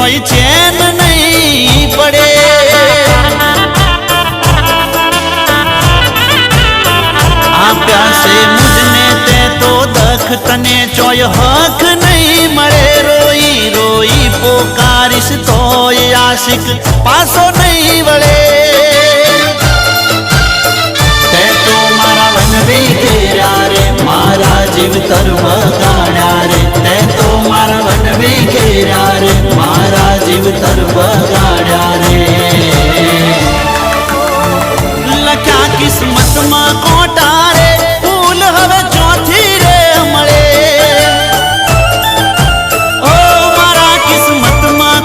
તોય ચેન નહીં પડે આપ્યા છે મુજને તે તો દખ તને ચોય હક નહીં મળે રોઈ રોઈ પોકારીશ તોય આશિક પાસો નહીં વળે તે તો મારા વનવી ઘેર્યા રે મારા જીવ તરવા ગાડ્યા રે તે તો મારા વનવી ઘેર્યા